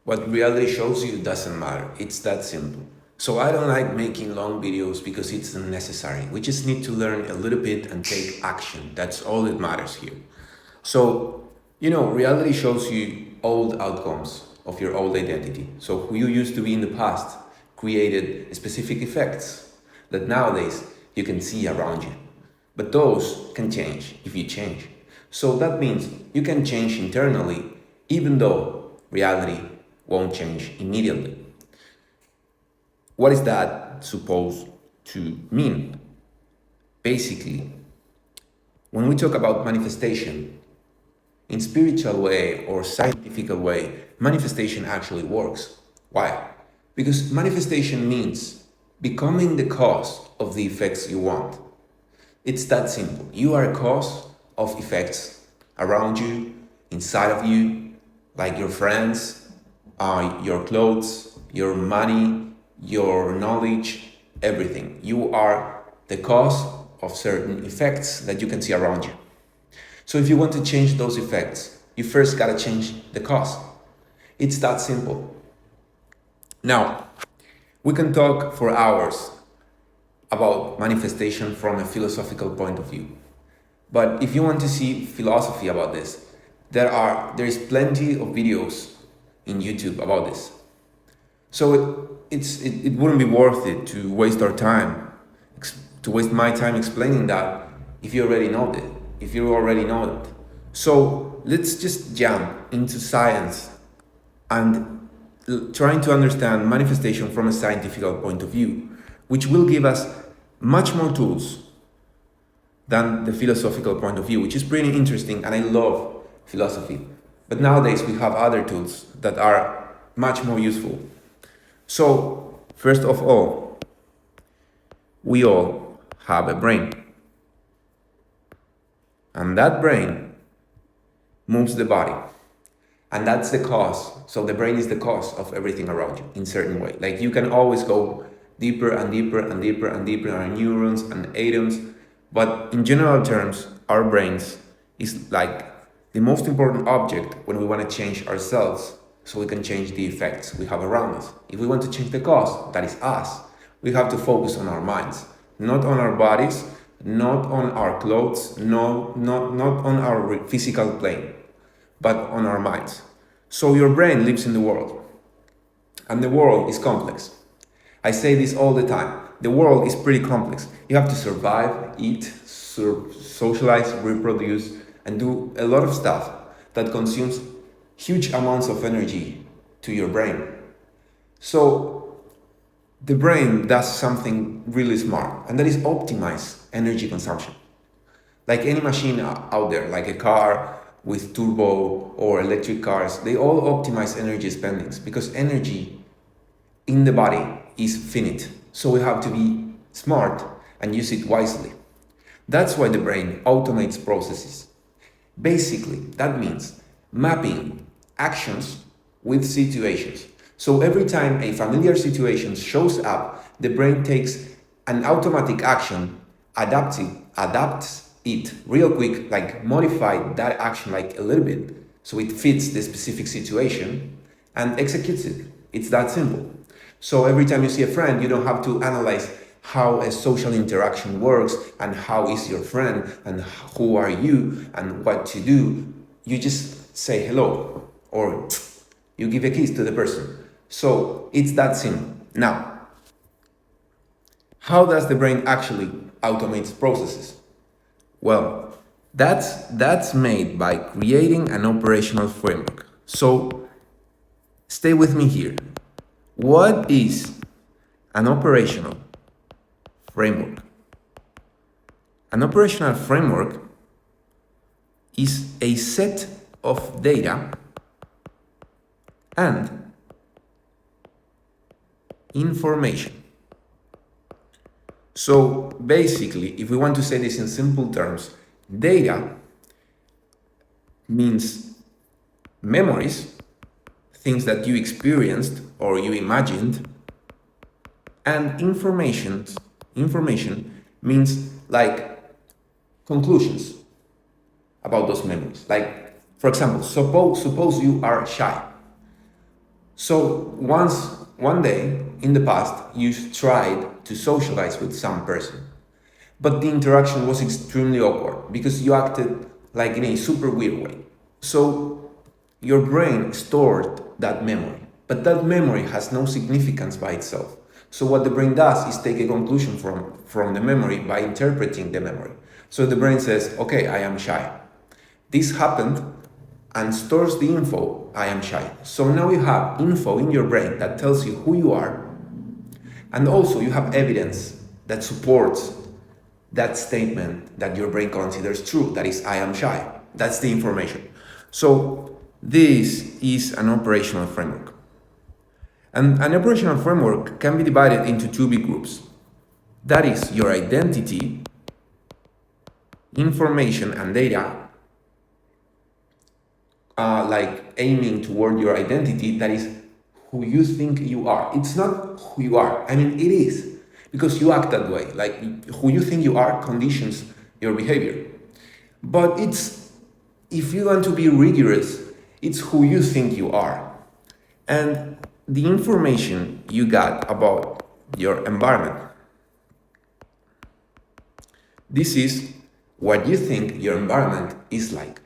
What reality shows you doesn't matter. It's that simple. So I don't like making long videos because it's unnecessary. We just need to learn a little bit and take action. That's all that matters here. So, reality shows you old outcomes of your old identity. So who you used to be in the past created specific effects that nowadays you can see around you. But those can change if you change. So that means you can change internally even though reality won't change immediately. What is that supposed to mean? Basically, when we talk about manifestation, in spiritual way or scientific way, manifestation actually works. Why? Because manifestation means becoming the cause of the effects you want. It's that simple. You are a cause of effects around you, inside of you, like your friends, your clothes, your money, your knowledge, everything. You are the cause of certain effects that you can see around you. So if you want to change those effects, you first gotta change the cause. It's that simple. Now, we can talk for hours about manifestation from a philosophical point of view. But if you want to see philosophy about this, there is plenty of videos in YouTube about this. So it wouldn't be worth it to waste our time, to waste my time explaining that if you already know it, if you already know it. So let's just jump into science and trying to understand manifestation from a scientific point of view, which will give us much more tools than the philosophical point of view, which is pretty interesting, and I love philosophy. But nowadays we have other tools that are much more useful. So, first of all, we all have a brain. And that brain moves the body. And that's the cause. So the brain is the cause of everything around you in certain way. Like you can always go deeper and deeper and deeper and deeper on neurons and atoms. But in general terms, our brains is like the most important object when we want to change ourselves so we can change the effects we have around us. If we want to change the cause, that is us, we have to focus on our minds, not on our bodies, not on our clothes, not on our physical plane, but on our minds. So your brain lives in the world, and the world is complex. I say this all the time. The world is pretty complex. You have to survive, eat, socialize, reproduce, and do a lot of stuff that consumes huge amounts of energy to your brain. So the brain does something really smart, and that is optimize energy consumption. Like any machine out there, like a car with turbo or electric cars, they all optimize energy spendings because energy in the body is finite. So we have to be smart and use it wisely. That's why the brain automates processes. Basically, that means mapping actions with situations. So every time a familiar situation shows up, the brain takes an automatic action, adapts it real quick, like modify that action like a little bit so it fits the specific situation and executes it. It's that simple. So every time you see a friend, you don't have to analyze how a social interaction works and how is your friend and who are you and what to do. You just say hello or you give a kiss to the person. So it's that simple. Now, how does the brain actually automate processes? Well, that's made by creating an operational framework. So stay with me here. What is an operational framework? An operational framework is a set of data and information. So basically, if we want to say this in simple terms, data means memories, things that you experienced or you imagined, and information means like conclusions about those memories. Like, for example, suppose you are shy. So one day in the past, you tried to socialize with some person, but the interaction was extremely awkward because you acted like in a super weird way. So your brain stored that memory, but that memory has no significance by itself. So what the brain does is take a conclusion from the memory by interpreting the memory. So the brain says, okay, I am shy. This happened and stores the info, I am shy. So now you have info in your brain that tells you who you are, and also you have evidence that supports that statement that your brain considers true, that is, I am shy. That's the information. So this is an operational framework. And an operational framework can be divided into two big groups. That is your identity, information, and data, like aiming toward your identity, that is who you think you are. It's not who you are. I mean, it is, because you act that way. Like, who you think you are conditions your behavior. But it's, if you want to be rigorous, it's who you think you are. And the information you got about your environment, this is what you think your environment is like.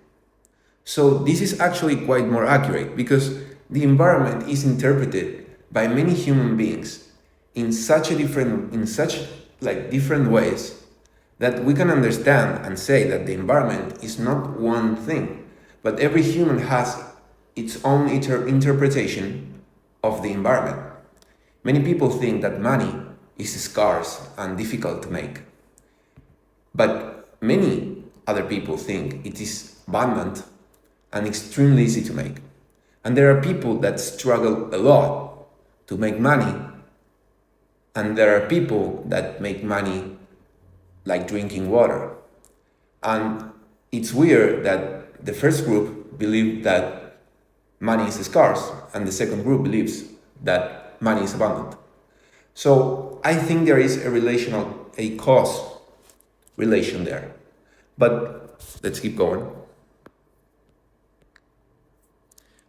So this is actually quite more accurate, because the environment is interpreted by many human beings in such different ways that we can understand and say that the environment is not one thing, but every human has its own interpretation of the environment. Many people think that money is scarce and difficult to make, but many other people think it is abundant and extremely easy to make. And there are people that struggle a lot to make money, and there are people that make money like drinking water. And it's weird that the first group believe that money is scarce, and the second group believes that money is abundant. So I think there is a cause relation there. But let's keep going.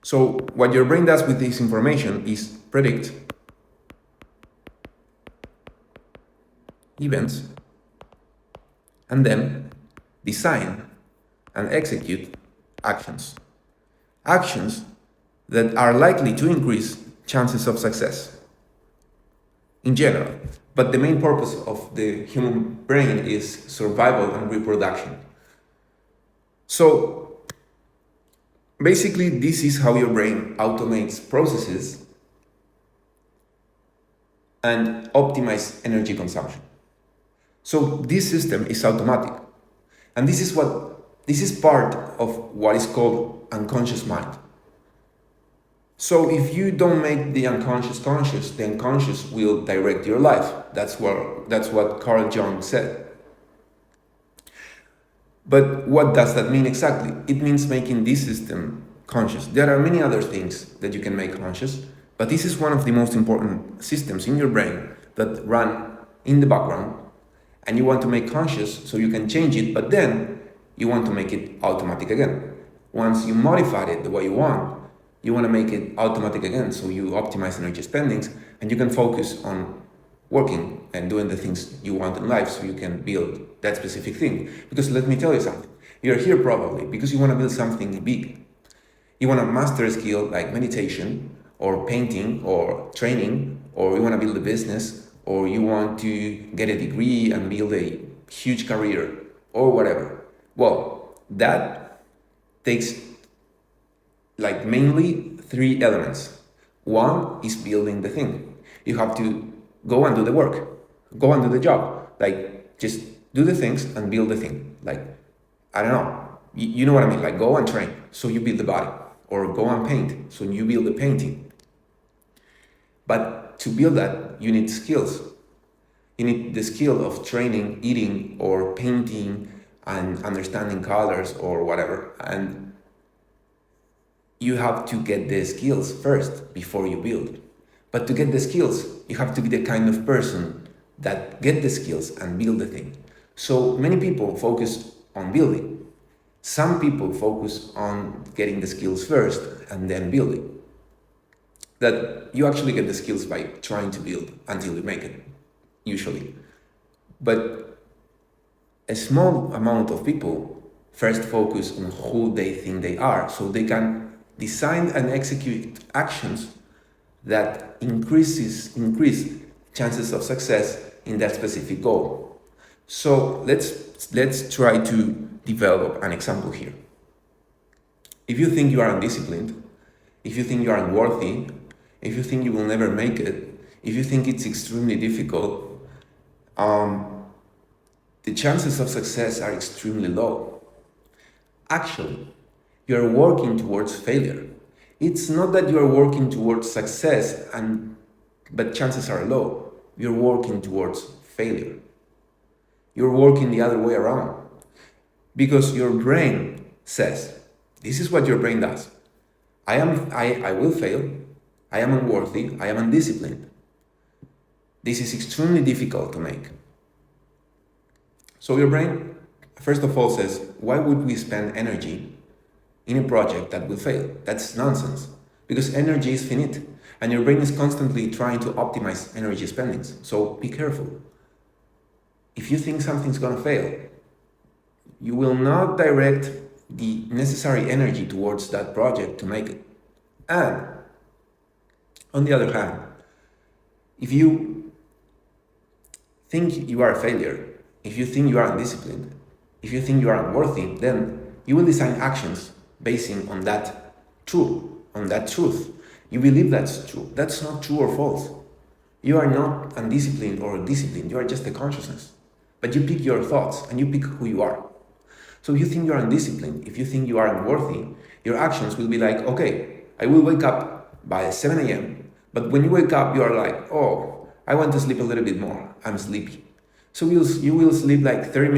So what your brain does with this information is predict events and then design and execute actions. Actions that are likely to increase chances of success in general. But the main purpose of the human brain is survival and reproduction. So basically, this is how your brain automates processes and optimizes energy consumption. So this system is automatic. And this is part of what is called unconscious mind. So if you don't make the unconscious conscious, the unconscious will direct your life. That's what Carl Jung said. But what does that mean exactly? It means making this system conscious. There are many other things that you can make conscious, but this is one of the most important systems in your brain that run in the background, and you want to make conscious so you can change it, but then you want to make it automatic again. Once you modified it the way you want to make it automatic again, so you optimize energy spendings, and you can focus on working and doing the things you want in life so you can build that specific thing. Because let me tell you something, you're here probably because you want to build something big. You want to master a skill like meditation or painting or training, or you want to build a business, or you want to get a degree and build a huge career or whatever. Well, that takes like mainly three elements. One is building the thing. You have to go and do the work, go and do the job. Like, just do the things and build the thing. Like, I don't know, you know what I mean? Like, go and train, so you build the body, or go and paint, so you build the painting. But to build that, you need skills. You need the skill of training, eating, or painting, and understanding colors, or whatever. And you have to get the skills first before you build. But to get the skills, you have to be the kind of person that get the skills and build the thing. So many people focus on building. Some people focus on getting the skills first and then building. that you actually get the skills by trying to build until you make it, usually. But a small amount of people first focus on who they think they are, so they can design and execute actions that increase chances of success in that specific goal. So let's try to develop an example here. If you think you are undisciplined, if you think you are unworthy, if you think you will never make it, if you think it's extremely difficult, the chances of success are extremely low. Actually, you are working towards failure. It's not that you are working towards success but chances are low. You're working towards failure. You're working the other way around. Because your brain says, this is what your brain does. I will fail. I am unworthy. I am undisciplined. This is extremely difficult to make. So your brain, first of all, says, why would we spend energy in a project that will fail? That's nonsense. Because energy is finite. And your brain is constantly trying to optimize energy spendings. So be careful. If you think something's going to fail, you will not direct the necessary energy towards that project to make it. And on the other hand, if you think you are a failure, if you think you are undisciplined, if you think you are unworthy, then you will design actions basing on that truth. You believe that's true. That's not true or false. You are not undisciplined or disciplined. You are just a consciousness. But you pick your thoughts and you pick who you are. So if you think you're undisciplined, if you think you are unworthy, your actions will be like, okay, I will wake up by 7 a.m. But when you wake up, you are like, oh, I want to sleep a little bit more. I'm sleepy. So you will sleep like 30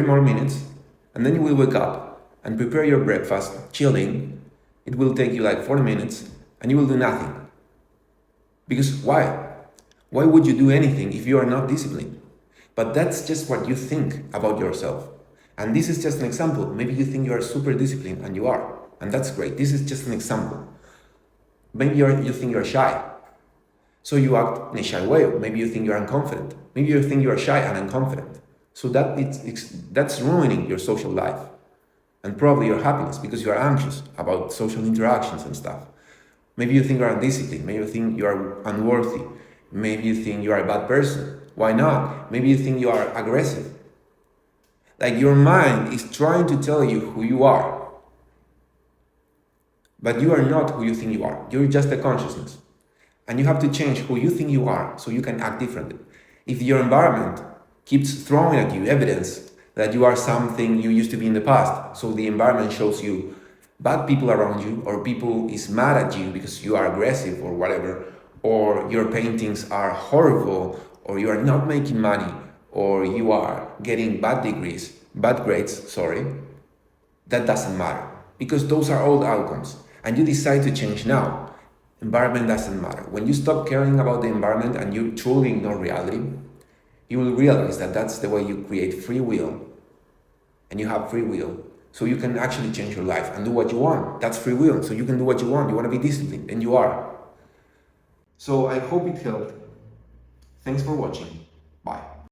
more minutes, and then you will wake up and prepare your breakfast, chilling. It will take you like 40 minutes, and you will do nothing. Because why? Why would you do anything if you are not disciplined? But that's just what you think about yourself. And this is just an example. Maybe you think you are super disciplined, and you are. And that's great. This is just an example. Maybe you think you're shy. So you act in a shy way. Maybe you think you're unconfident. Maybe you think you're shy and unconfident. So that's ruining your social life. And probably your happiness, because you are anxious about social interactions and stuff. Maybe you think you are undisciplined. Maybe you think you are unworthy. Maybe you think you are a bad person. Why not? Maybe you think you are aggressive. Like your mind is trying to tell you who you are. But you are not who you think you are. You're just a consciousness. And you have to change who you think you are so you can act differently. If your environment keeps throwing at you evidence that you are something you used to be in the past, so the environment shows you bad people around you, or people is mad at you because you are aggressive or whatever, or your paintings are horrible, or you are not making money, or you are getting bad grades, that doesn't matter, because those are all outcomes, and you decide to change now. Environment doesn't matter. When you stop caring about the environment and you truly ignore reality, you will realize that that's the way you create free will. And you have free will, so you can actually change your life and do what you want. That's free will, so you can do what you want. You want to be disciplined, and you are. So I hope it helped. Thanks for watching.